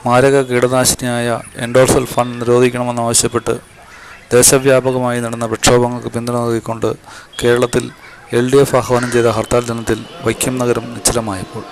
മാരക കീടനാശിനിയായ എൻഡോസൾഫാൻ നിരോധിക്കണമെന്നാവശ്യപ്പെട്ട് ദേശവ്യാപകമായി നടന്ന പ്രക്ഷോഭങ്ങൾക്ക് പിന്തുണ നൽകിക്കൊണ്ട് കേരളത്തിൽ LDF ആഹ്വാനം ചെയ്ത ഹർത്താൽ ദിനത്തിൽ വൈക്കം നഗരം നിശ്ചലമായപ്പോൾ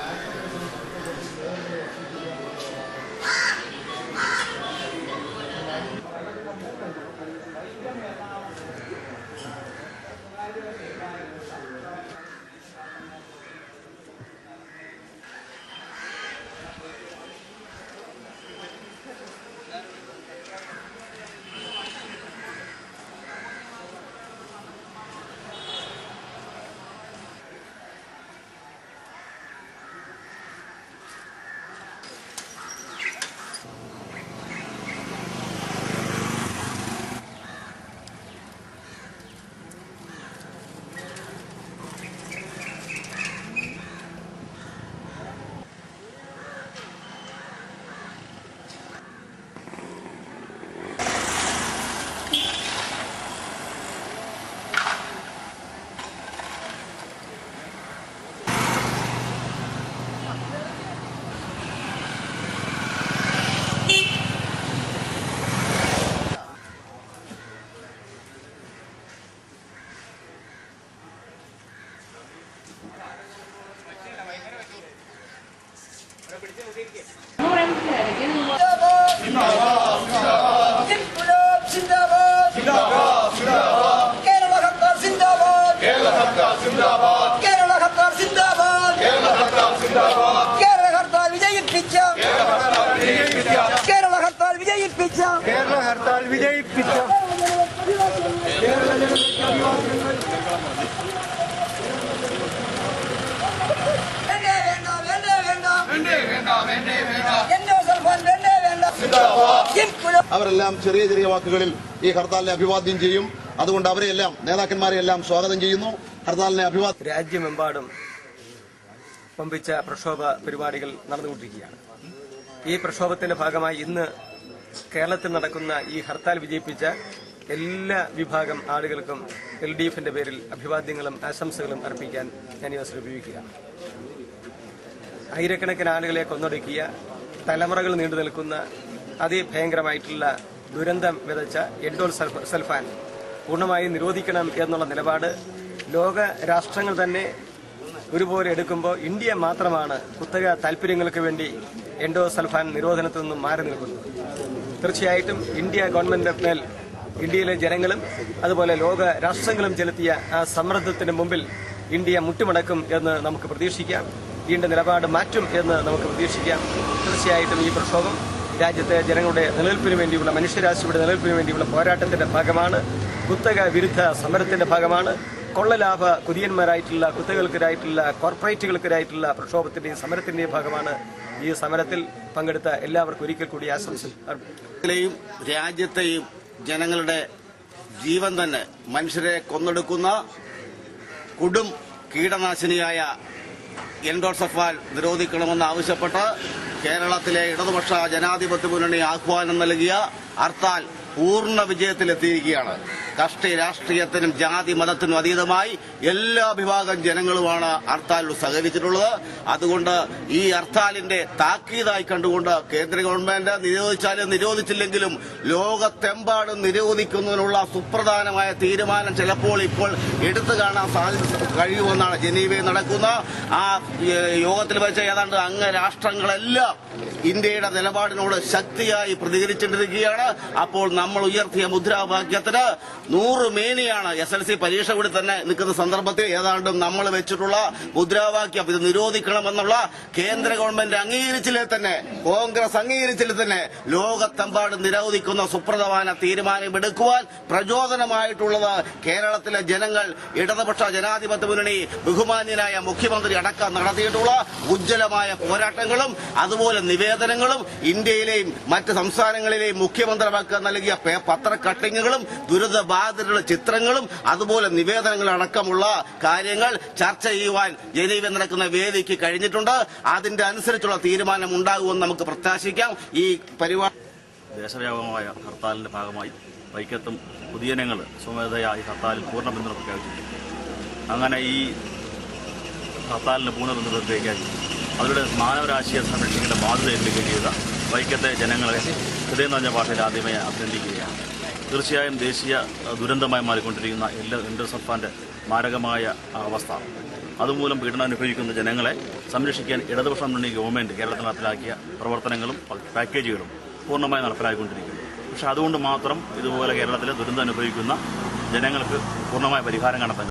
അവരെല്ലാം ചെറിയ ചെറിയ വാക്കുകളിൽ ഈ ഹർത്താലിനെ അഭിവാദ്യം ചെയ്യും. അതുകൊണ്ട് അവരെല്ലാം നേതാക്കന്മാരെയെല്ലാം സ്വാഗതം ചെയ്യുന്നു. ഹർത്താലിനെ അഭിവാദ്യം. രാജ്യമെമ്പാടും പമ്പിച്ച പ്രക്ഷോഭ പരിപാടികൾ നടന്നുകൊണ്ടിരിക്കുകയാണ്. ഈ പ്രക്ഷോഭത്തിന്റെ ഭാഗമായി ഇന്ന് കേരളത്തിൽ നടക്കുന്ന ഈ ഹർത്താൽ വിജയിപ്പിച്ച എല്ലാ വിഭാഗം ആളുകൾക്കും LDFന്റെ പേരിൽ അഭിവാദ്യങ്ങളും ആശംസകളും അർപ്പിക്കാൻ ഞാൻ ഈ അവസരം ഉപയോഗിക്കുകയാണ്. ആയിരക്കണക്കിന് ആളുകളെ കൊന്നൊടുക്കിയ, തലമുറകൾ നീണ്ടു നിൽക്കുന്ന അതിഭയങ്കരമായിട്ടുള്ള ദുരന്തം വിതച്ച എൻഡോസൾഫാൻ പൂർണ്ണമായും നിരോധിക്കണം എന്നുള്ള നിലപാട് ലോക രാഷ്ട്രങ്ങൾ തന്നെ ഒരുപോലെ എടുക്കുമ്പോൾ ഇന്ത്യ മാത്രമാണ് കുത്തക താൽപര്യങ്ങൾക്ക് വേണ്ടി എൻഡോസൾഫാൻ നിരോധനത്തിൽ നിന്നും മാറി നിൽക്കുന്നത്. തീർച്ചയായിട്ടും ഇന്ത്യ ഗവൺമെന്റിന്റെ മേൽ ഇന്ത്യയിലെ ജനങ്ങളും അതുപോലെ ലോക രാഷ്ട്രങ്ങളും ചെലുത്തിയ ആ സമ്മർദ്ദത്തിന് മുമ്പിൽ ഇന്ത്യ മുട്ടുമടക്കും എന്ന് നമുക്ക് പ്രതീക്ഷിക്കാം. ഇന്ത്യയുടെ നിലപാട് മാറ്റും എന്ന് നമുക്ക് പ്രതീക്ഷിക്കാം. തീർച്ചയായിട്ടും ഈ പ്രക്ഷോഭം രാജ്യത്തെ ജനങ്ങളുടെ നിലനിൽപ്പിന് വേണ്ടിയുള്ള, മനുഷ്യരാശിയുടെ നിലനിൽപ്പിന് വേണ്ടിയുള്ള പോരാട്ടത്തിന്റെ ഭാഗമാണ്. കുത്തക വിരുദ്ധ സമരത്തിന്റെ ഭാഗമാണ്. കൊള്ളലാഭ കുതിയന്മാരായിട്ടുള്ള, കുത്തകൾക്കെതിരായിട്ടുള്ള, കോർപ്പറേറ്റുകൾക്കെതിരായിട്ടുള്ള പ്രക്ഷോഭത്തിന്റെയും സമരത്തിന്റെയും ഭാഗമാണ്. ഈ സമരത്തിൽ പങ്കെടുത്ത എല്ലാവർക്കും ഒരിക്കൽ കൂടി ആശംസകൾ. രാജ്യത്തെയും ജനങ്ങളുടെ ജീവൻ തന്നെ മനുഷ്യരെ കൊന്നൊടുക്കുന്ന കൊടും കീടനാശിനിയായ എൻഡോസൾഫാൻ നിരോധിക്കണമെന്ന് ആവശ്യപ്പെട്ട് കേരളത്തിലെ ഇടതുപക്ഷ ജനാധിപത്യ മുന്നണി ആഹ്വാനം നൽകിയ ഹർത്താൽ പൂർണ്ണ വിജയത്തിലെത്തിയിരിക്കുകയാണ്. കക്ഷി രാഷ്ട്രീയത്തിനും ജാതി മതത്തിനും അതീതമായി എല്ലാ വിഭാഗം ജനങ്ങളുമാണ് ഹർത്താലിൽ സഹകരിച്ചിട്ടുള്ളത്. അതുകൊണ്ട് ഈ ഹർത്താലിന്റെ താക്കീതായി കണ്ടുകൊണ്ട് കേന്ദ്ര ഗവൺമെന്റ് നിരോധിച്ചാലും നിരോധിച്ചില്ലെങ്കിലും ലോകത്തെമ്പാടും നിരോധിക്കുന്നതിനുള്ള സുപ്രധാനമായ തീരുമാനം ചിലപ്പോൾ ഇപ്പോൾ എടുത്തു കാണാൻ കഴിയുമെന്നാണ് ജനീവയിൽ നടക്കുന്ന ആ യോഗത്തിൽ വെച്ച ഏതാണ്ട് അംഗരാഷ്ട്രങ്ങളെല്ലാം ഇന്ത്യയുടെ നിലപാടിനോട് ശക്തിയായി പ്രതികരിച്ചിരിക്കുകയാണ്. അപ്പോൾ നമ്മൾ ഉയർത്തിയ മുദ്രാവാക്യത്തിന് 100 മേനിയാണ്. SLC പരീക്ഷ കൂടി തന്നെ നിൽക്കുന്ന സന്ദർഭത്തിൽ ഏതാണ്ടും നമ്മൾ വെച്ചിട്ടുള്ള മുദ്രാവാക്യം ഇത് നിരോധിക്കണമെന്നുള്ള കേന്ദ്ര ഗവൺമെന്റ് അംഗീകരിച്ചില്ലേ തന്നെ, കോൺഗ്രസ് അംഗീകരിച്ചില്ലേ തന്നെ ലോകത്തെമ്പാടും നിരോധിക്കുന്ന സുപ്രധാന തീരുമാനമെടുക്കുവാൻ പ്രചോദനമായിട്ടുള്ളത് കേരളത്തിലെ ജനങ്ങൾ, ഇടതുപക്ഷ ജനാധിപത്യ മുന്നണി ബഹുമാന്യനായ മുഖ്യമന്ത്രി അടക്കം നടത്തിയിട്ടുള്ള ഉജ്ജ്വലമായ പോരാട്ടങ്ങളും അതുപോലെ നിവേദനങ്ങളും ഇന്ത്യയിലെയും മറ്റ് സംസ്ഥാനങ്ങളിലെയും മുഖ്യമന്ത്രിമാർക്ക് നൽകിയ പത്ര കട്ടിങ്ങുകളും ദുരിതബാധിതരുടെ ചിത്രങ്ങളും അതുപോലെ നിവേദനങ്ങൾ അടക്കമുള്ള കാര്യങ്ങൾ ചർച്ച ചെയ്യുവാൻ ജനീവയിൽ നടക്കുന്ന വേദിക്ക് കഴിഞ്ഞിട്ടുണ്ട്. അതിന്റെ അനുസരിച്ചുള്ള തീരുമാനം ഉണ്ടാകുമെന്ന് നമുക്ക് പ്രത്യാശിക്കാം. ഈ പരിപാടി ദേശവ്യാപകമായ ഹർത്താലിന്റെ ഭാഗമായി വൈക്കത്തും പൊതുജനങ്ങൾ സ്വമേധയായി ഹർത്താലിൽ പൂർണ്ണ പിന്തുണ പ്രഖ്യാപിച്ചിട്ടുണ്ട്. അങ്ങനെ ഈ ഹർത്താലിന് പൂർണ്ണ പിന്തുണ പ്രഖ്യാപിച്ചു അവരുടെ മാനവരാശിയെ സംരക്ഷിക്കേണ്ട ബാധ്യത ഏറ്റെടുക്കുകയും ചെയ്ത വൈക്കത്തെ ജനങ്ങളെ ഹൃദയം നിറഞ്ഞ ഭാഷയിൽ ആദ്യമേ അഭിനന്ദിക്കുകയാണ്. തീർച്ചയായും ദേശീയ ദുരന്തമായി മാറിക്കൊണ്ടിരിക്കുന്ന എൻഡോസൾഫാന്റെ മാരകമായ അവസ്ഥ, അതുമൂലം പീഡനം അനുഭവിക്കുന്ന ജനങ്ങളെ സംരക്ഷിക്കാൻ ഇടതുപക്ഷ മുന്നണി ഗവൺമെന്റ് കേരളത്തിൽ നടപ്പിലാക്കിയ പ്രവർത്തനങ്ങളും പാക്കേജുകളും പൂർണ്ണമായി നടപ്പിലാക്കിക്കൊണ്ടിരിക്കുന്നു. പക്ഷെ അതുകൊണ്ട് മാത്രം ഇതുപോലെ കേരളത്തിലെ ദുരന്തം അനുഭവിക്കുന്ന ജനങ്ങൾക്ക് പൂർണ്ണമായ പരിഹാരം കണ്ടെത്താൻ